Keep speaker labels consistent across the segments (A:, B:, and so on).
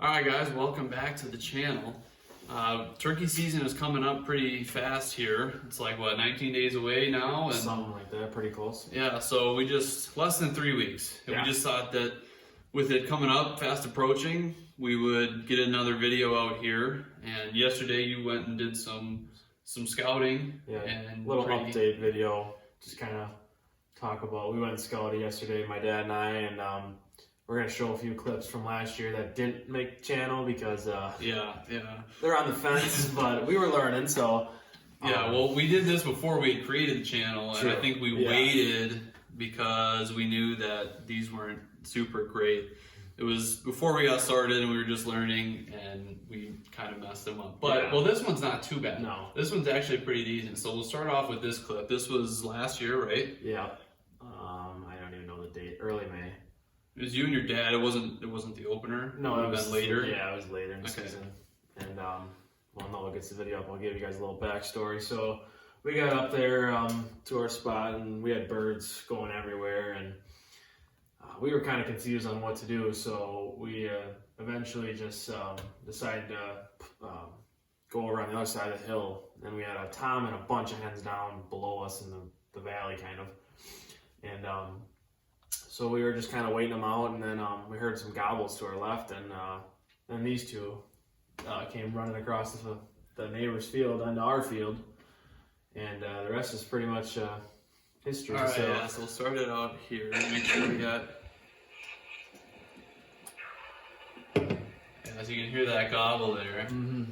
A: Alright guys, welcome back to the channel. Turkey season is coming up pretty fast here. It's like, what, 19 days away now? And
B: something like that, pretty close.
A: yeah, so we just, less than 3 weeks. And we just thought that with it coming up, fast approaching, we would get another video out here. And yesterday you went and did some scouting.
B: Yeah,
A: and
B: little update video, just kind of talk about, we went and scouted yesterday, my dad and I, and we're going to show a few clips from last year that didn't make the channel because they're on the fence, but we were learning, so.
A: Well, we did this before we had created the channel, and I think we waited because we knew that these weren't super great. It was before we got started and we were just learning and we kind of messed them up. But, well, this one's not too bad.
B: No.
A: This one's actually pretty decent. So we'll start off with this clip. This was last year, right?
B: Yeah. I don't even know the date. Early May.
A: It was you and your dad. It wasn't the opener.
B: No,
A: it was later.
B: Yeah, it was later in the season. And well, Noah gets the video up. I'll give you guys a little backstory. So we got up there to our spot, and we had birds going everywhere, and we were kind of confused on what to do. So we eventually just decided to go around the other side of the hill, and we had a tom and a bunch of hens down below us in the valley, kind of, and so we were just kind of waiting them out, and then we heard some gobbles to our left, and then these two came running across the neighbor's field onto our field, and the rest is pretty much history.
A: All right, so we'll start it out here. Make sure we got. As you can hear that gobble there.
B: Mm-hmm.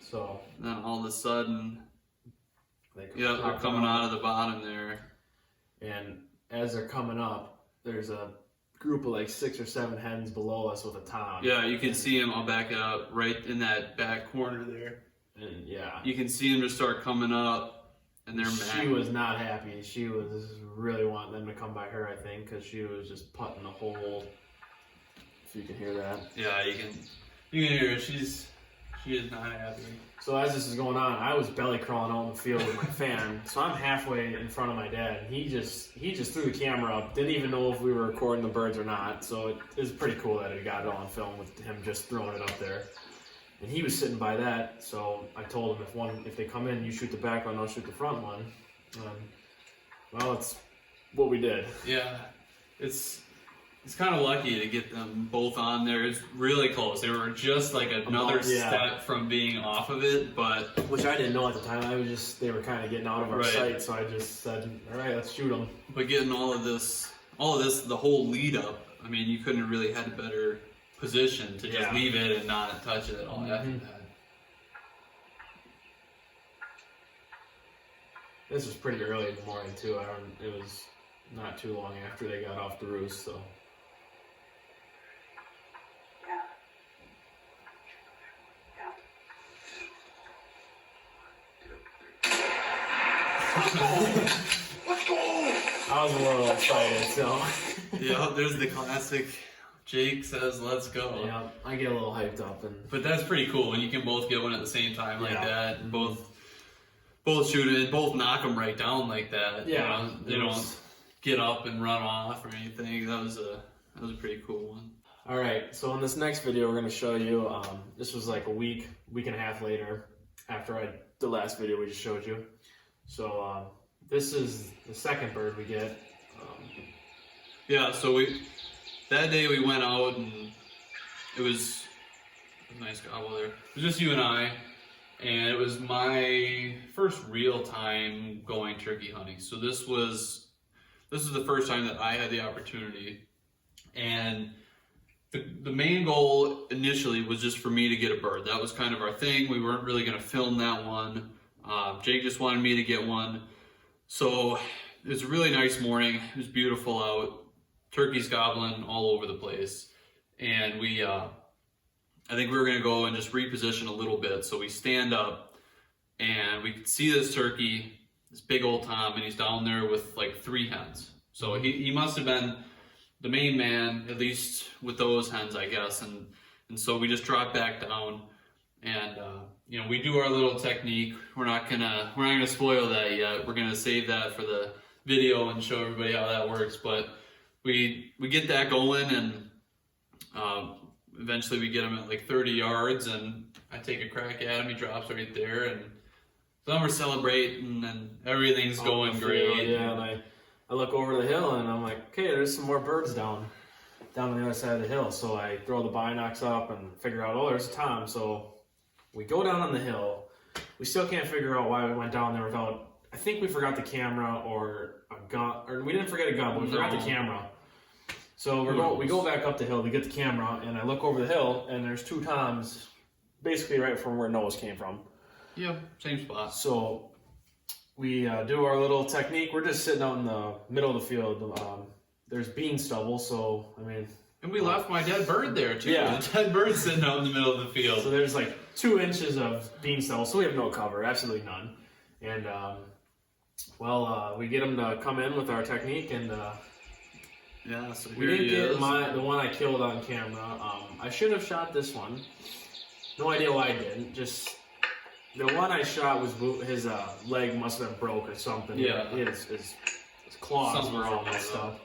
B: So
A: then all of a sudden, they're coming out of the bottom there.
B: And as they're coming up, there's a group of like 6 or 7 hens below us with a tom.
A: Yeah, you can see them. I'll back it up right in that back corner there.
B: And
A: you can see them just start coming up, and they're mad.
B: She was not happy. She was really wanting them to come by her, I think, because she was just putting the whole. If you can hear that.
A: Yeah, you can hear her. She is not happy.
B: So as this is going on, I was belly crawling out in the field with my fan. So I'm halfway in front of my dad, and he just threw the camera up. Didn't even know if we were recording the birds or not. So it was pretty cool that he got it on film with him just throwing it up there. And he was sitting by that. So I told him if they come in, you shoot the back one, I'll shoot the front one. Well, it's what we did.
A: Yeah, it's kind of lucky to get them both on there. It's really close. They were just like another step from being off of it, but
B: which I didn't know at the time. They were kind of getting out of our sight, so I just said, "All right, let's shoot them."
A: But getting all of this, the whole lead up. I mean, you couldn't have really had a better position to just leave it and not touch it at all after that.
B: This was pretty early in the morning too. It was not too long after they got off the roost, so.
C: Let's go!
B: I was a little excited, so.
A: Yeah, there's the classic. Jake says, "Let's go."
B: Yeah, I get a little hyped up,
A: but that's pretty cool when you can both get one at the same time like that, and both shoot it, both knock them right down like that.
B: Yeah,
A: they don't get up and run off or anything. That was a pretty cool one.
B: All right, so in this next video, we're going to show you. This was like a week and a half later after the last video we just showed you. So this is the second bird we get.
A: So that day we went out and it was a nice gobble there. It was just you and I, and it was my first real time going turkey hunting. So this was the first time that I had the opportunity, and the main goal initially was just for me to get a bird. That was kind of our thing. We weren't really going to film that one. Jake just wanted me to get one. So it was a really nice morning. It was beautiful out. Turkeys gobbling all over the place. And I think we were going to go and just reposition a little bit. So we stand up and we could see this turkey, this big old tom, and he's down there with like 3 hens. So he must have been the main man, at least with those hens, I guess. And so we just dropped back down, and we do our little technique. We're not gonna spoil that yet. We're gonna save that for the video and show everybody how that works. But we get that going, and eventually we get him at like 30 yards, and I take a crack at him. He drops right there, and so then we're celebrating, and everything's going great.
B: Yeah, and I look over the hill, and I'm like, okay, there's some more birds down on the other side of the hill. So I throw the binocs up and figure out, oh, there's a tom. So we go down on the hill. We still can't figure out why we went down there without. I think we forgot the camera or a gun, or we didn't forget a gun, but we forgot the camera. So we go back up the hill to get the camera, and I look over the hill, and there's 2 toms, basically right from where Noah's came from.
A: Yeah, same spot.
B: So we do our little technique. We're just sitting out in the middle of the field. There's bean stubble, so I mean.
A: And we left my dead bird there too.
B: Yeah.
A: The dead bird's sitting out in the middle of the field.
B: So there's like 2 inches of bean stubble, so we have no cover, absolutely none. And we get them to come in with our technique, and
A: yeah, so
B: we didn't get the one I killed on camera. I should have shot this one. No idea why I didn't. Just the one I shot was his leg must have been broke or something.
A: Yeah,
B: his claws were all messed up.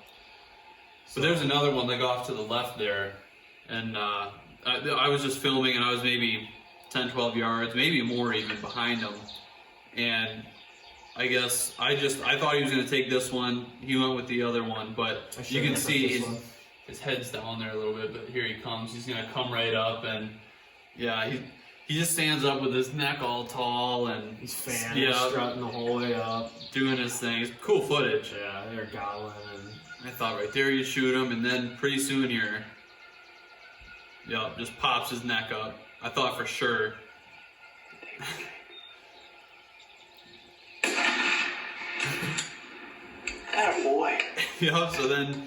A: But there's another one that got off to the left there, and I was just filming, and I was maybe 10, 12 yards, maybe more even behind him, and I guess I thought he was going to take this one. He went with the other one, but you can see his head's down there a little bit, but here he comes. He's going to come right up, and yeah, he just stands up with his neck all tall, and
B: he's strutting the whole way up,
A: doing his thing. It's cool footage.
B: Yeah, they're gobbling, and
A: I thought right there you shoot him, and then pretty soon here, just pops his neck up. I thought for sure.
C: Attaboy.
A: So then,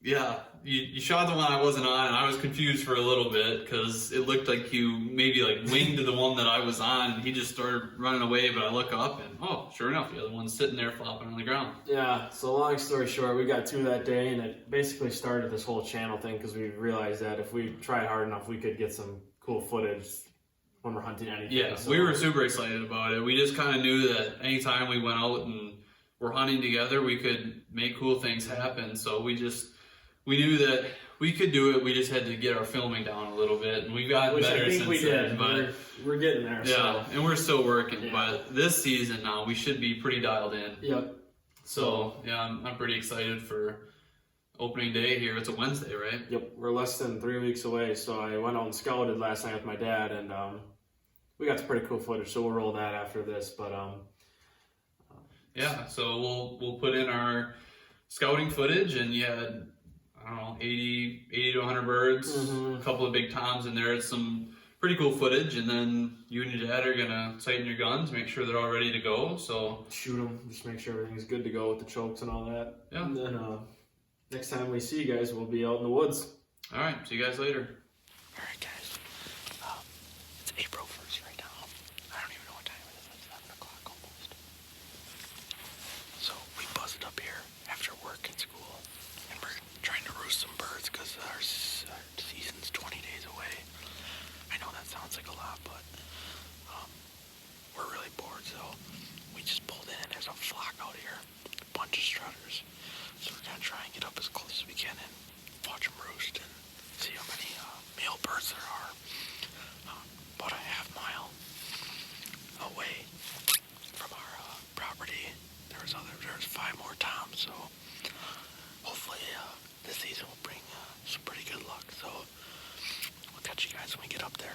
A: you shot the one I wasn't on, and I was confused for a little bit because it looked like you maybe like winged the one that I was on, and he just started running away. But I look up, and oh, sure enough, the other one's sitting there flopping on the ground.
B: Yeah, so long story short, we got 2 that day, and it basically started this whole channel thing because we realized that if we tried hard enough, we could get some cool footage when we're hunting anything.
A: Yeah, so we were super excited about it. We just kind of knew that anytime we went out and we're hunting together, we could make cool things happen. So we knew that we could do it. We just had to get our filming down a little bit, and we've gotten better since then. But
B: we're getting there.
A: Yeah,
B: so.
A: and we're still working.
B: Yeah.
A: But this season now, we should be pretty dialed in.
B: Yep.
A: So yeah, I'm pretty excited for opening day here. It's a Wednesday, right?
B: Yep. We're less than 3 weeks away. So I went out and scouted last night with my dad, and we got some pretty cool footage. So we'll roll that after this. But
A: yeah. So we'll put in our scouting footage, and I don't know, 80 to 100 birds, a couple of big toms in there. It's some pretty cool footage, and then you and your dad are gonna sighten your guns, make sure they're all ready to go. So
B: shoot them, just make sure everything's good to go with the chokes and all that.
A: Yeah.
B: And then next time we see you guys, we'll be out in the woods.
A: All right, see you guys later.
D: All right, guys. It's April 1st right now. I don't even know what time it is. It's 7 o'clock almost. So we buzzed up here after work and school, and we're trying to roost some birds because our season's 20 days away. I know that sounds like a lot, but we're really bored, so we just pulled in, and there's a flock out here, a bunch of strutters. So we're gonna try and get up as close as we can and watch them roost and see how many male birds there are. About a half mile away from our property, there's 5 more toms. So hopefully this season will bring some pretty good luck. So we'll catch you guys when we get up there.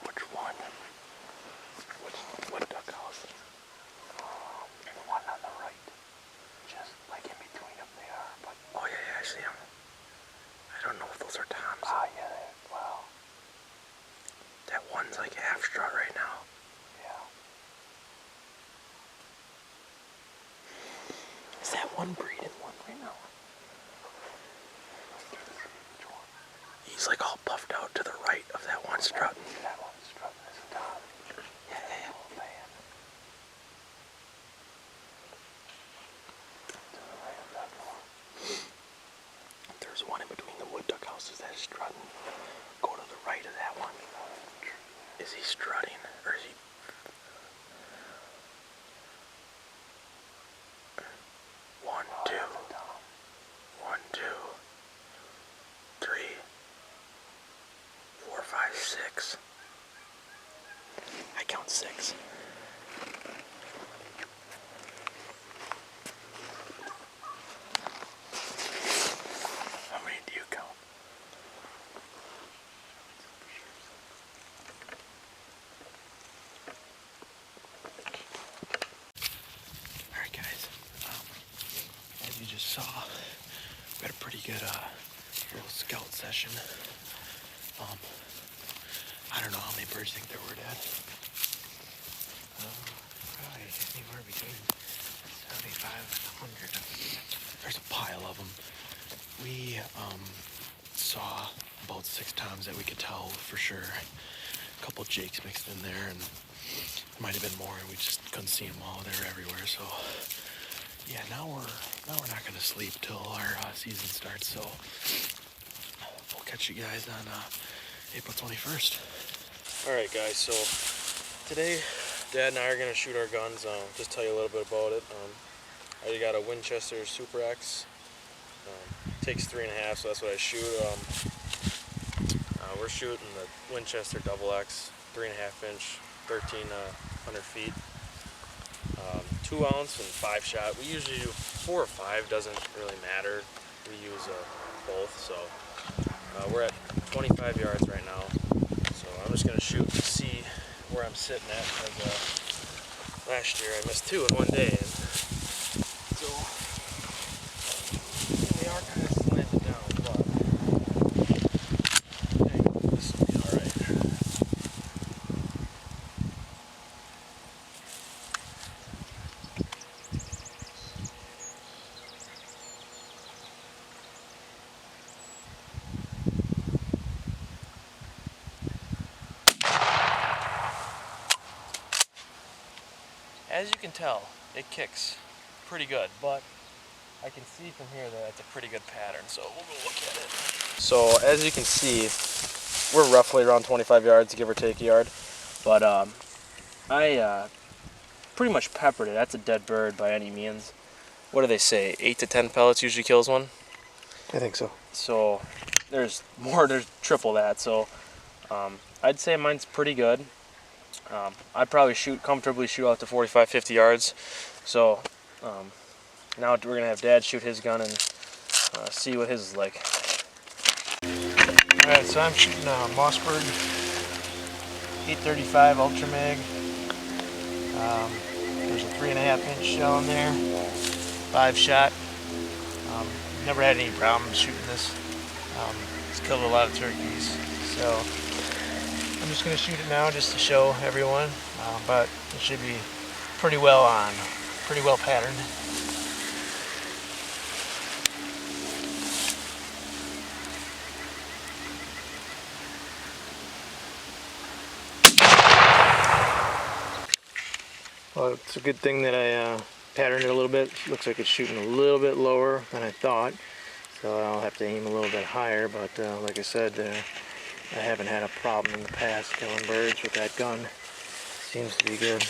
C: Which one? What duckhouse? The one on the right. Just like in between them they are. But
D: Oh yeah, I see them. I don't know if those are toms.
C: yeah, wow.
D: That one's like half strut right now.
C: Yeah.
D: Is that one breeding one right now?
C: Which one?
D: He's like all puffed out to the right of that one strut.
C: That one's strutting as a top.
D: Yeah.
C: Oh, man.
D: there's one in between the wood duck houses that is strutting. Go to the right of that one. Is he strutting or is he? One, two. 1, 2, 3, 4, 5, 6. I count 6. How many do you count? Alright guys, as you just saw, we had a pretty good little scout session. I don't know how many birds you think there were, Dad. Probably anywhere between 75 and 100. There's a pile of them. We saw about 6 toms that we could tell for sure. A couple jakes mixed in there, and it might have been more, and we just couldn't see them all. They were everywhere. So yeah, now we're not gonna sleep till our season starts. So we'll catch you guys on April 21st. All right, guys. So today, Dad and I are gonna shoot our guns. Just tell you a little bit about it. I got a Winchester Super X. Takes 3.5, so that's what I shoot. We're shooting the Winchester Double X, 3.5 inch, 1,300 feet. 2 ounce and 5 shot. We usually do 4 or 5, doesn't really matter. We use both, so we're at 25 yards right now. So I'm just gonna shoot to see where I'm sitting at, because last year I missed 2 in one day, and so we are kind of slanted down, but I think this will be all right. As you can tell, it kicks pretty good, but I can see from here that it's a pretty good pattern, so we'll go look at it. So as you can see, we're roughly around 25 yards, give or take a yard, but I pretty much peppered it. That's a dead bird by any means. What do they say, 8 to 10 pellets usually kills one?
C: I think so.
D: So there's triple that, so I'd say mine's pretty good. I'd probably comfortably shoot out to 45, 50 yards. So now we're gonna have Dad shoot his gun and see what his is like. Alright, so I'm shooting a Mossberg 835 Ultra Mag. There's a 3.5 inch shell in there, 5 shot. Never had any problems shooting this. It's killed a lot of turkeys. So I'm just going to shoot it now just to show everyone, but it should be pretty well patterned.
C: Well, it's a good thing that I patterned it a little bit. Looks like it's shooting a little bit lower than I thought, so I'll have to aim a little bit higher, but like I said, I haven't had a problem in the past killing birds with that gun. Seems to be good.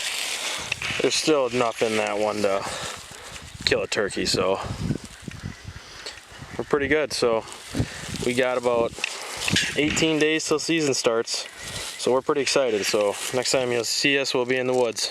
D: There's still enough in that one to kill a turkey, so we're pretty good. So we got about 18 days till season starts, so we're pretty excited. So next time you'll see us, we'll be in the woods.